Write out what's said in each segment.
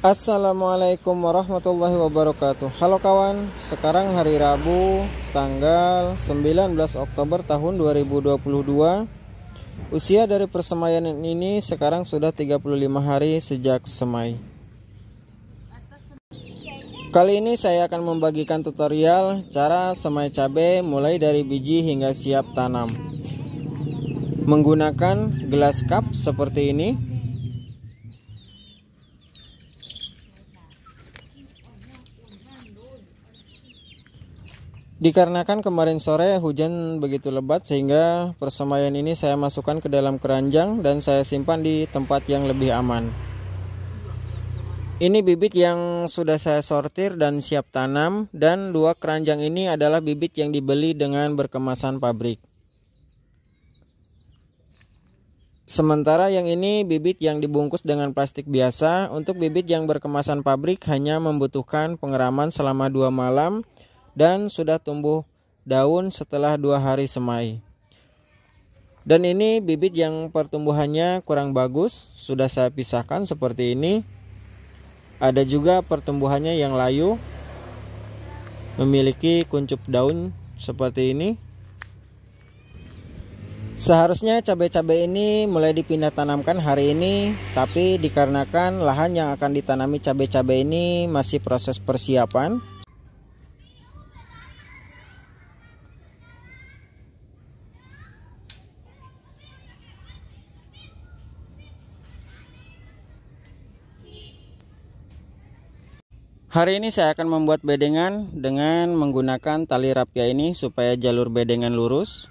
Assalamualaikum warahmatullahi wabarakatuh. Halo kawan, sekarang hari Rabu tanggal 19 Oktober tahun 2022. Usia dari persemaian ini sekarang sudah 35 hari sejak semai. Kali ini saya akan membagikan tutorial cara semai cabai mulai dari biji hingga siap tanam. Menggunakan gelas cup seperti ini. Dikarenakan kemarin sore hujan begitu lebat sehingga persemaian ini saya masukkan ke dalam keranjang dan saya simpan di tempat yang lebih aman. Ini bibit yang sudah saya sortir dan siap tanam, dan dua keranjang ini adalah bibit yang dibeli dengan berkemasan pabrik. Sementara yang ini bibit yang dibungkus dengan plastik biasa. Untuk bibit yang berkemasan pabrik hanya membutuhkan pengeraman selama 2 malam dan sudah tumbuh daun setelah 2 hari semai. Dan ini bibit yang pertumbuhannya kurang bagus, sudah saya pisahkan seperti ini. Ada juga pertumbuhannya yang layu, memiliki kuncup daun seperti ini. Seharusnya cabai-cabai ini mulai dipindah tanamkan hari ini, tapi dikarenakan lahan yang akan ditanami cabai-cabai ini masih proses persiapan, hari ini saya akan membuat bedengan dengan menggunakan tali rapia ini supaya jalur bedengan lurus.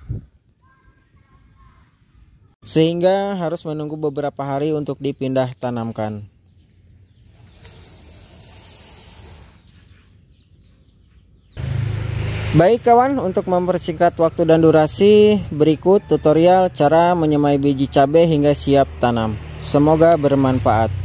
Sehingga harus menunggu beberapa hari untuk dipindah tanamkan. Baik kawan, untuk mempersingkat waktu dan durasi, berikut tutorial cara menyemai biji cabai hingga siap tanam. Semoga bermanfaat.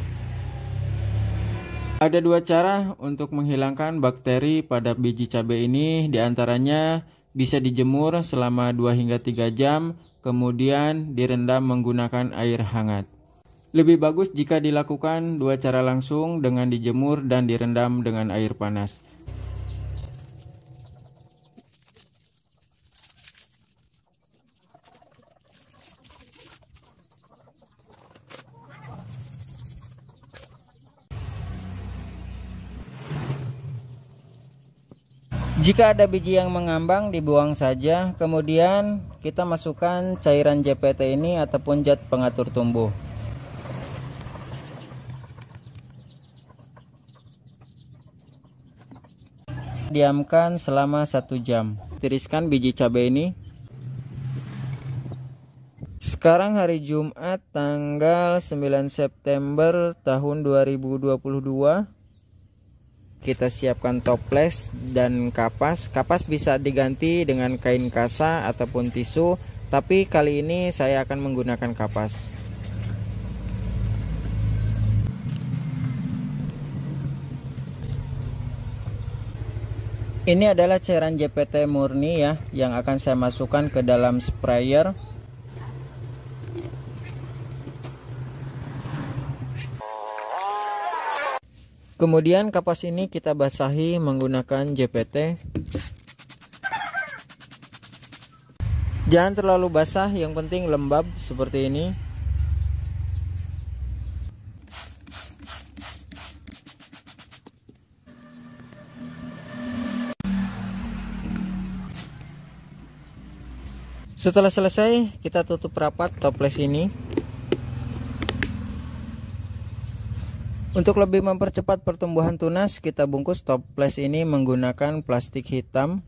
Ada 2 cara untuk menghilangkan bakteri pada biji cabai ini, diantaranya bisa dijemur selama 2 hingga 3 jam, kemudian direndam menggunakan air hangat. Lebih bagus jika dilakukan 2 cara langsung dengan dijemur dan direndam dengan air panas. Jika ada biji yang mengambang, dibuang saja. Kemudian kita masukkan cairan JPT ini ataupun zat pengatur tumbuh. Diamkan selama 1 jam. Tiriskan biji cabai ini. Sekarang hari Jumat tanggal 9 September tahun 2022. Kita siapkan toples dan kapas. Kapas bisa diganti dengan kain kasa ataupun tisu, tapi kali ini saya akan menggunakan kapas. Ini adalah cairan JPT murni ya, yang akan saya masukkan ke dalam sprayer. Kemudian kapas ini kita basahi menggunakan JPT. Jangan terlalu basah, yang penting lembab seperti ini. Setelah selesai, kita tutup rapat toples ini. Untuk lebih mempercepat pertumbuhan tunas, kita bungkus toples ini menggunakan plastik hitam.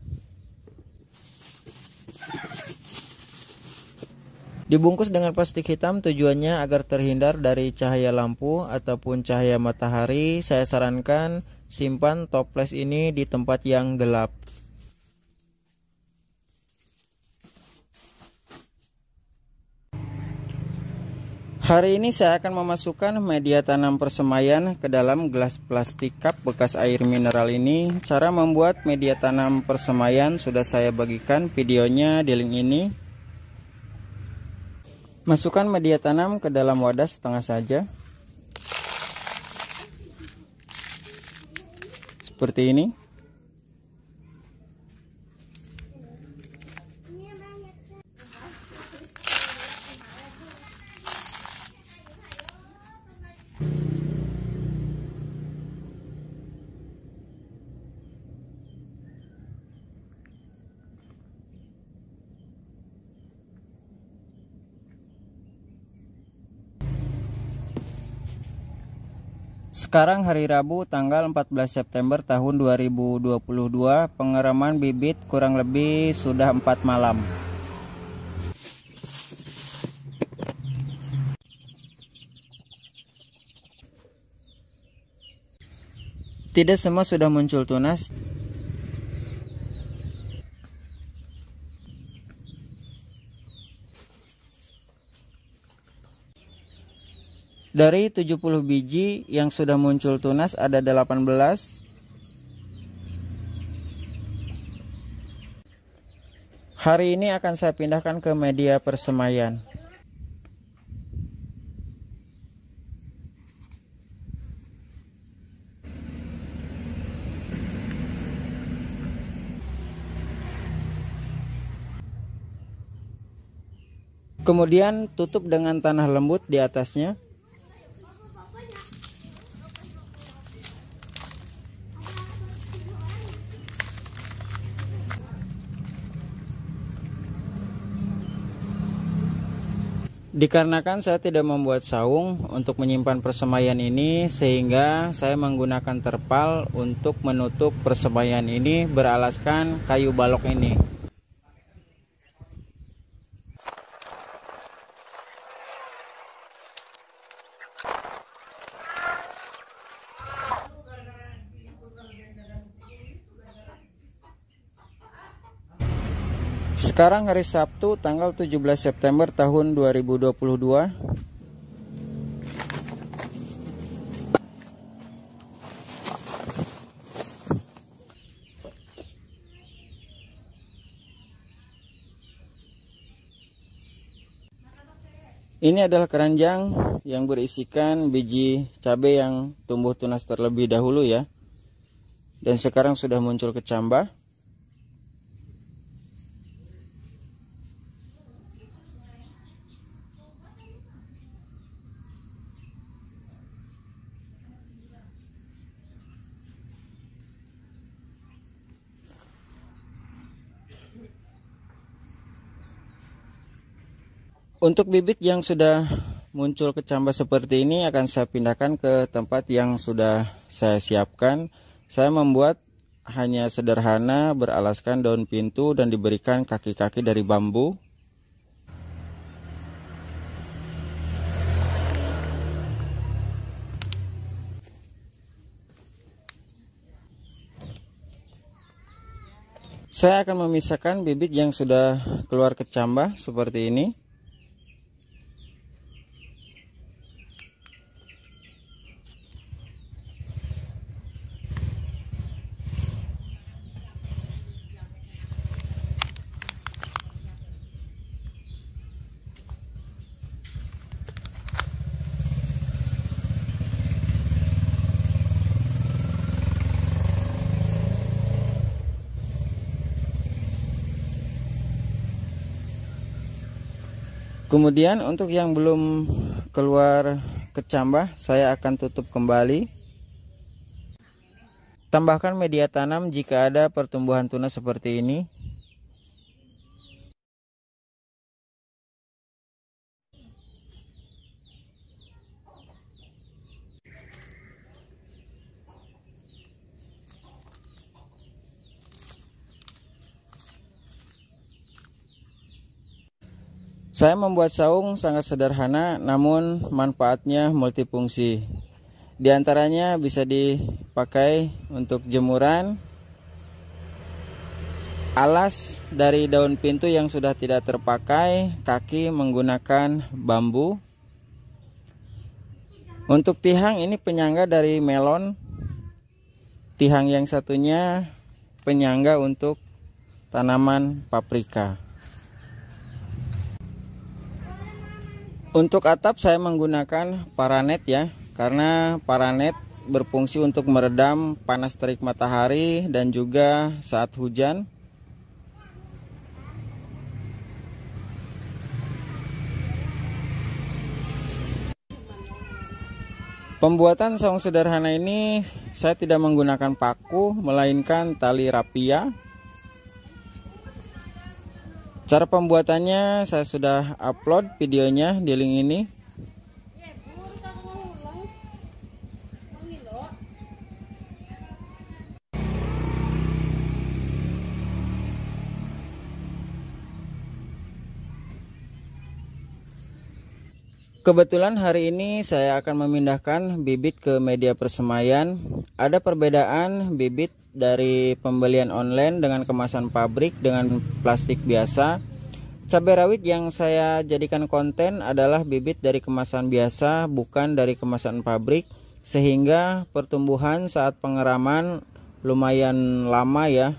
Dibungkus dengan plastik hitam tujuannya agar terhindar dari cahaya lampu ataupun cahaya matahari. Saya sarankan simpan toples ini di tempat yang gelap. Hari ini saya akan memasukkan media tanam persemaian ke dalam gelas plastik cup bekas air mineral ini. Cara membuat media tanam persemaian sudah saya bagikan videonya di link ini. Masukkan media tanam ke dalam wadah setengah saja. seperti ini. Sekarang hari Rabu tanggal 14 September tahun 2022, pengeraman bibit kurang lebih sudah 4 malam. Tidak semua sudah muncul tunas. Dari 70 biji yang sudah muncul tunas ada 18. Hari ini akan saya pindahkan ke media persemaian. Kemudian tutup dengan tanah lembut di atasnya. Dikarenakan saya tidak membuat saung untuk menyimpan persemaian ini, sehingga saya menggunakan terpal untuk menutup persemaian ini beralaskan kayu balok ini. Sekarang hari Sabtu tanggal 17 September tahun 2022. Ini adalah keranjang yang berisikan biji cabai yang tumbuh tunas terlebih dahulu ya. Dan sekarang sudah muncul kecambah. Untuk bibit yang sudah muncul kecambah seperti ini akan saya pindahkan ke tempat yang sudah saya siapkan. Saya membuat hanya sederhana, beralaskan daun pintu dan diberikan kaki-kaki dari bambu. Saya akan memisahkan bibit yang sudah keluar kecambah seperti ini. Kemudian untuk yang belum keluar kecambah, saya akan tutup kembali. Tambahkan media tanam jika ada pertumbuhan tunas seperti ini. Saya membuat saung sangat sederhana, namun manfaatnya multifungsi. Di antaranya bisa dipakai untuk jemuran, alas dari daun pintu yang sudah tidak terpakai, kaki menggunakan bambu. Untuk tihang ini penyangga dari melon. Tihang yang satunya penyangga untuk tanaman paprika. Untuk atap saya menggunakan paranet ya, karena paranet berfungsi untuk meredam panas terik matahari dan juga saat hujan. Pembuatan saung sederhana ini saya tidak menggunakan paku, melainkan tali rapia. Cara pembuatannya saya sudah upload videonya di link ini. Kebetulan hari ini saya akan memindahkan bibit ke media persemaian. Ada perbedaan bibit dari pembelian online dengan kemasan pabrik dengan plastik biasa. Cabai rawit yang saya jadikan konten adalah bibit dari kemasan biasa, bukan dari kemasan pabrik, sehingga pertumbuhan saat pengeraman lumayan lama ya.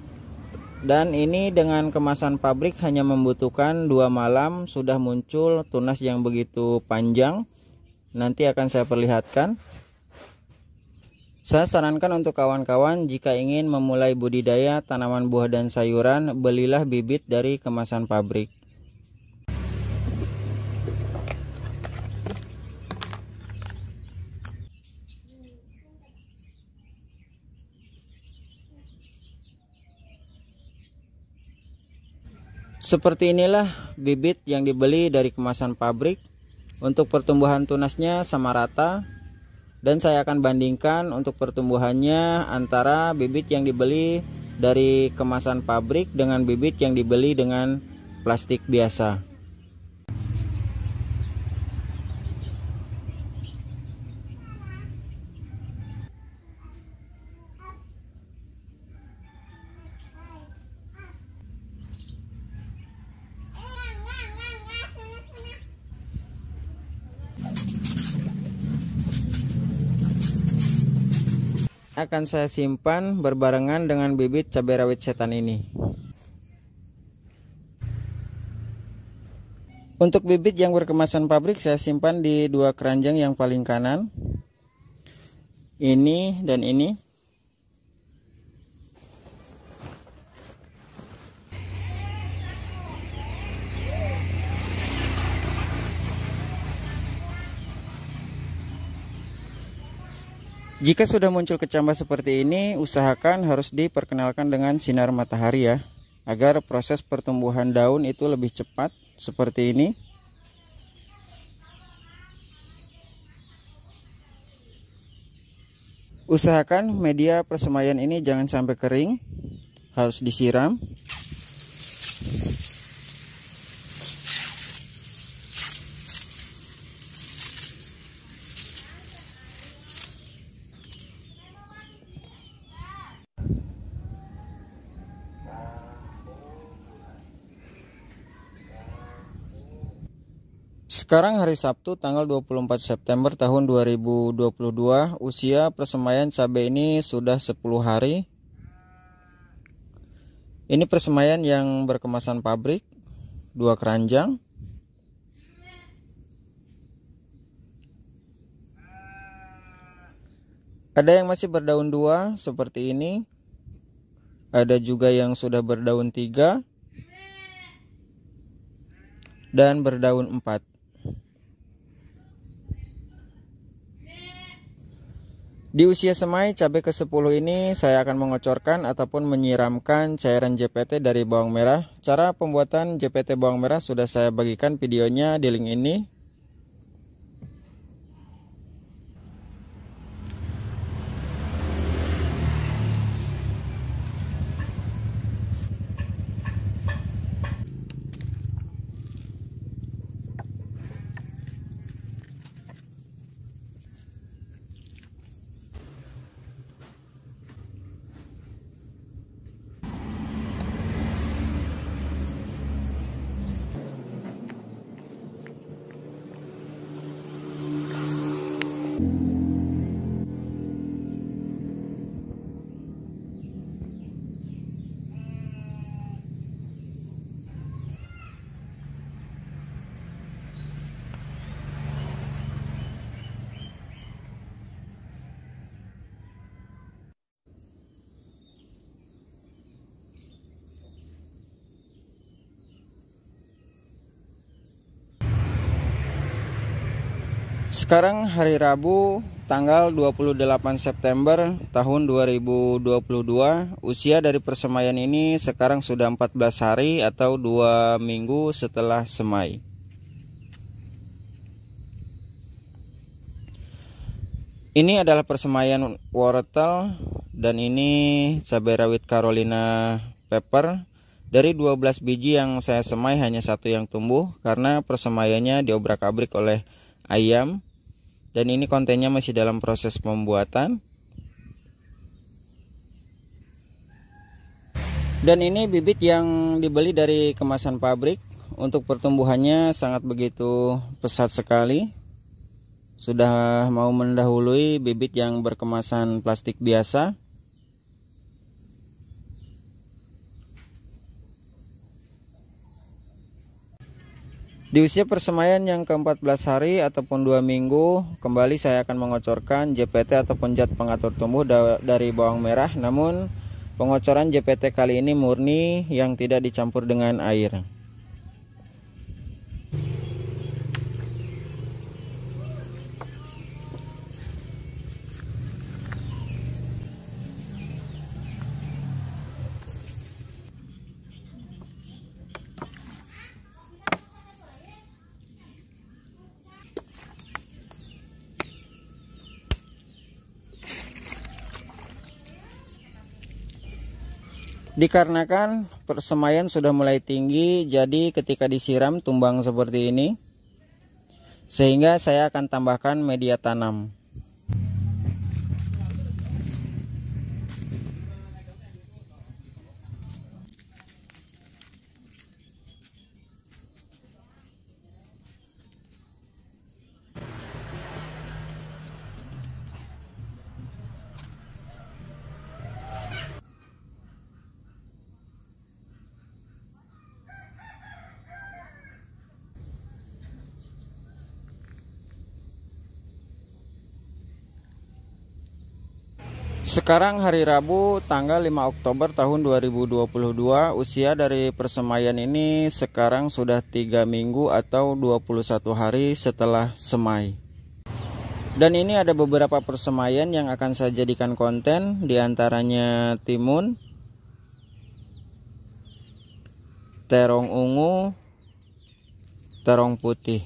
Dan ini dengan kemasan pabrik hanya membutuhkan 2 malam sudah muncul tunas yang begitu panjang. Nanti akan saya perlihatkan. Saya sarankan untuk kawan-kawan jika ingin memulai budidaya tanaman buah dan sayuran, belilah bibit dari kemasan pabrik. Seperti inilah bibit yang dibeli dari kemasan pabrik. Untuk pertumbuhan tunasnya sama rata, dan saya akan bandingkan untuk pertumbuhannya antara bibit yang dibeli dari kemasan pabrik dengan bibit yang dibeli dengan plastik biasa. Akan saya simpan berbarengan dengan bibit cabai rawit setan ini. Untuk bibit yang berkemasan pabrik saya simpan di 2 keranjang yang paling kanan. Ini dan ini. Jika sudah muncul kecambah seperti ini, usahakan harus diperkenalkan dengan sinar matahari ya, agar proses pertumbuhan daun itu lebih cepat seperti ini. Usahakan media persemaian ini jangan sampai kering, harus disiram. Sekarang hari Sabtu tanggal 24 September tahun 2022. Usia persemaian cabai ini sudah 10 hari. Ini persemaian yang berkemasan pabrik, 2 keranjang. Ada yang masih berdaun 2 seperti ini. Ada juga yang sudah berdaun 3 dan berdaun 4. Di usia semai cabai ke-10 ini saya akan mengocorkan ataupun menyiramkan cairan JPT dari bawang merah. Cara pembuatan JPT bawang merah sudah saya bagikan videonya di link ini. Sekarang hari Rabu tanggal 28 September tahun 2022. Usia dari persemaian ini sekarang sudah 14 hari atau 2 minggu setelah semai. Ini adalah persemaian wortel dan ini cabai rawit Carolina pepper. Dari 12 biji yang saya semai hanya satu yang tumbuh karena persemaiannya diobrak-abrik oleh ayam, dan ini kontennya masih dalam proses pembuatan. Dan ini bibit yang dibeli dari kemasan pabrik. Untuk pertumbuhannya sangat begitu pesat sekali, sudah mau mendahului bibit yang berkemasan plastik biasa. Di usia persemaian yang ke-14 hari ataupun 2 minggu, kembali saya akan mengocorkan JPT ataupun zat pengatur tumbuh dari bawang merah. Namun pengocoran JPT kali ini murni yang tidak dicampur dengan air. Dikarenakan persemaian sudah mulai tinggi, jadi ketika disiram tumbang seperti ini, sehingga saya akan tambahkan media tanam. Sekarang hari Rabu tanggal 5 Oktober tahun 2022. Usia dari persemaian ini sekarang sudah 3 minggu atau 21 hari setelah semai. Dan ini ada beberapa persemaian yang akan saya jadikan konten, diantaranya timun, terong ungu, terong putih.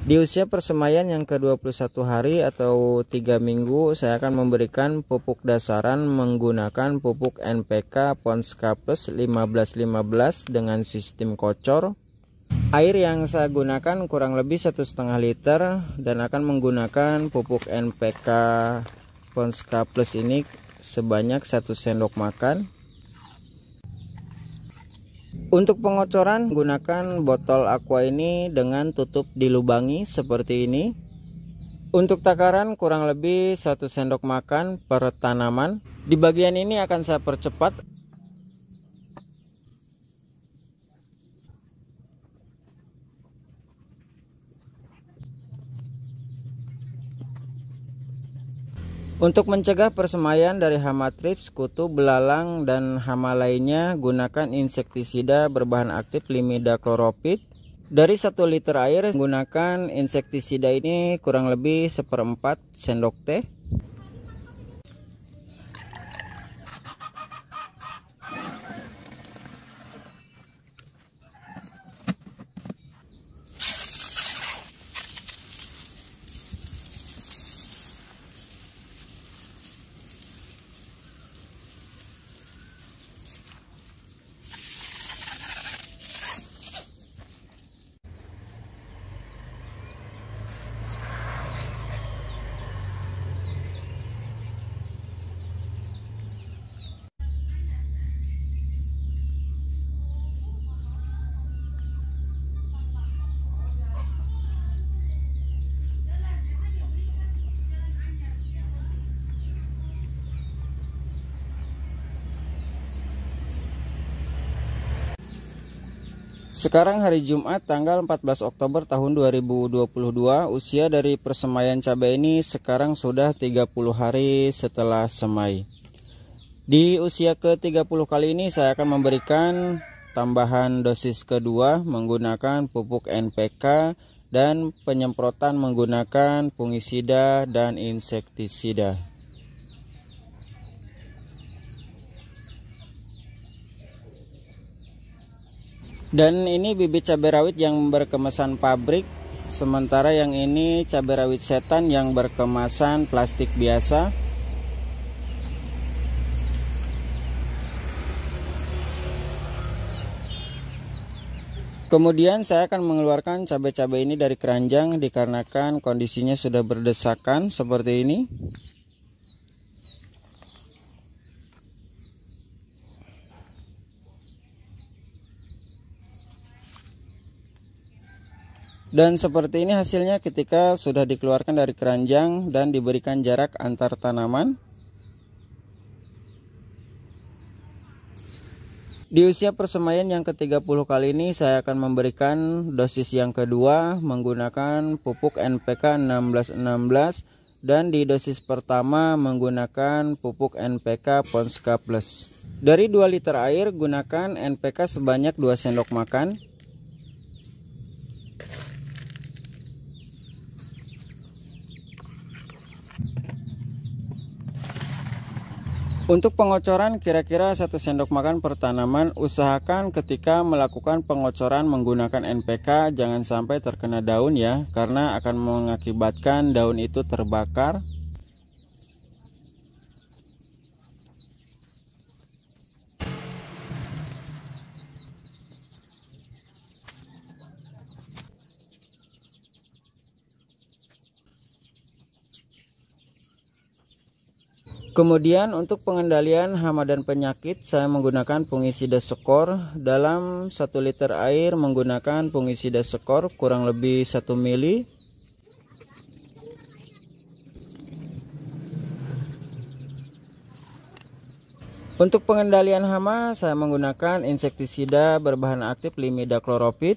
Di usia persemaian yang ke-21 hari atau 3 minggu, saya akan memberikan pupuk dasaran menggunakan pupuk NPK Ponska Plus 1515 dengan sistem kocor. Air yang saya gunakan kurang lebih 1,5 liter dan akan menggunakan pupuk NPK Ponska Plus ini sebanyak 1 sendok makan. Untuk pengocoran gunakan botol aqua ini dengan tutup dilubangi seperti ini. Untuk takaran kurang lebih 1 sendok makan per tanaman. Di bagian ini akan saya percepat. Untuk mencegah persemaian dari hama trips, kutu, belalang, dan hama lainnya, gunakan insektisida berbahan aktif Limidacloropid. Dari 1 liter air, gunakan insektisida ini kurang lebih 1/4 sendok teh. Sekarang hari Jumat tanggal 14 Oktober tahun 2022. Usia dari persemaian cabai ini sekarang sudah 30 hari setelah semai. Di usia ke-30 kali ini saya akan memberikan tambahan dosis kedua menggunakan pupuk NPK dan penyemprotan menggunakan fungisida dan insektisida. Dan ini bibit cabai rawit yang berkemasan pabrik, sementara yang ini cabai rawit setan yang berkemasan plastik biasa. Kemudian saya akan mengeluarkan cabai-cabai ini dari keranjang dikarenakan kondisinya sudah berdesakan seperti ini. Dan seperti ini hasilnya ketika sudah dikeluarkan dari keranjang dan diberikan jarak antar tanaman. Di usia persemaian yang ke-30 kali ini saya akan memberikan dosis yang kedua menggunakan pupuk NPK 1616 dan di dosis pertama menggunakan pupuk NPK Ponska Plus. Dari 2 liter air gunakan NPK sebanyak 2 sendok makan. Untuk pengocoran kira-kira 1 sendok makan per tanaman. Usahakan ketika melakukan pengocoran menggunakan NPK jangan sampai terkena daun ya, karena akan mengakibatkan daun itu terbakar. Kemudian untuk pengendalian hama dan penyakit saya menggunakan fungisida skor. Dalam 1 liter air menggunakan fungisida skor kurang lebih 1 mili. Untuk pengendalian hama saya menggunakan insektisida berbahan aktif limidacloropid.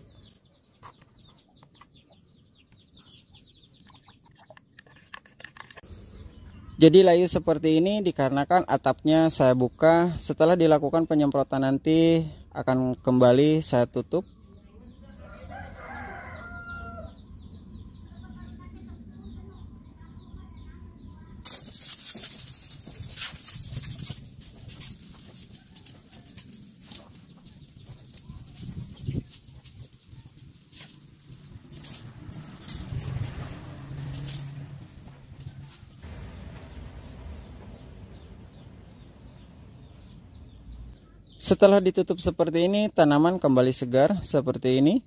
Jadi layu seperti ini dikarenakan atapnya saya buka. Setelah dilakukan penyemprotan nanti akan kembali saya tutup. Setelah ditutup seperti ini, tanaman kembali segar seperti ini.